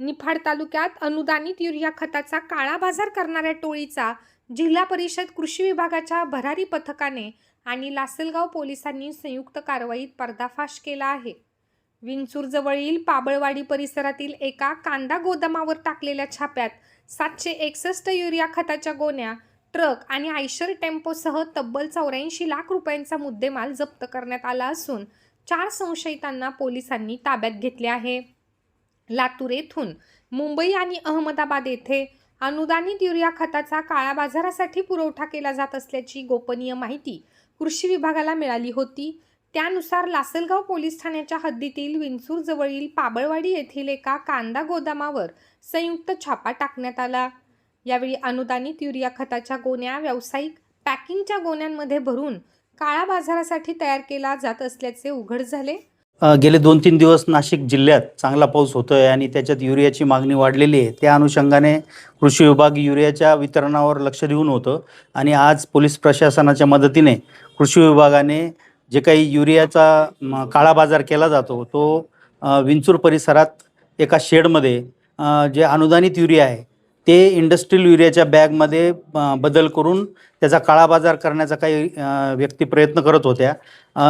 निफाड तालुक्यात अनुदानित युरिया खताचा काळा बाजार करणाऱ्या टोळीचा जिल्हा परिषद कृषी विभागाच्या भरारी पथकाने आणि लासलगाव पोलिसांनी संयुक्त कारवाईत पर्दाफाश केला आहे। विंचूर जवळील पाबळवाडी परिसरातील एका कांदा गोदामावर टाकलेल्या छाप्यात 761 युरिया खताच्या गोण्या, ट्रक आणि आयशर टेम्पोसह तब्बल 84 लाख रुपयांचा मुद्देमाल जप्त करण्यात आला असून 4 संशयितांना पोलिसांनी ताब्यात घेतले आहे। लातूर येथून मुंबई आणि अहमदाबाद येथे अनुदानित युरिया खताचा काळा बाजारासाठी पुरवठा केला जात असल्याची गोपनीय माहिती कृषी विभागाला मिळाली होती। त्यानुसार लासलगाव पोलीस ठाण्याच्या हद्दीतील विंचूर जवळील पाबळवाडी येथील एका कांदा गोदामावर संयुक्त छापा टाकण्यात आला। यावेळी अनुदानित युरिया खताच्या गोण्या व्यावसायिक पॅकिंगच्या गोण्यांमध्ये भरून काळा बाजारासाठी तयार केला जात असल्याचे उघड झाले। गेले 2-3 दिवस नाशिक जिल्ह्यात चांगला पाऊस होतोय आणि त्याच्यात युरियाची मागणी वाढलेली आहे। त्या अनुषंगाने कृषी विभाग युरियाच्या वितरणावर लक्ष देऊन होतं आणि आज पोलीस प्रशासनाच्या मदतीने कृषी विभागाने जे काही युरियाचा काळा बाजार केला जातो तो विंचूर परिसरात एका शेडमध्ये जे अनुदानित युरिया आहे ते इंडस्ट्रियल युरियाच्या बॅगमध्ये बदल करून त्याचा काळा बाजार करण्याचा काही व्यक्ती प्रयत्न करत होत्या।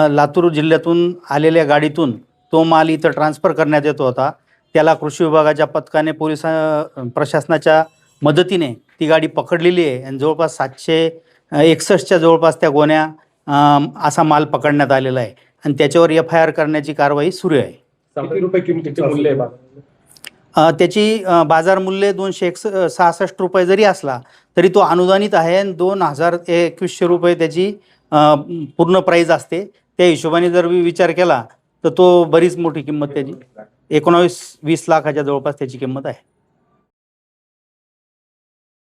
लातूर जिल्ह्यातून आलेल्या गाडीतून तो माल इथं ट्रान्सफर करण्यात येत होता। त्याला कृषी विभागाच्या पथकाने पोलीस प्रशासनाच्या मदतीने ती गाडी पकडलेली आहे आणि जवळपास 761च्या जवळपास त्या गोण्या असा माल पकडण्यात आलेला आहे आणि त्याच्यावर FIR करण्याची कारवाई सुरू आहे। किती रुपये किमतीचे मूल्य आहे? त्याची बाजार मूल्य 266 रुपये जरी असला तरी तो अनुदानित आहे आणि 2021 रुपये त्याची पूर्ण प्राईज असते। त्या हिशोबाने जर विचार केला तर तो बरीच मोठी किंमत त्याची 19-20 लाखाच्या जवळपास त्याची किंमत आहे।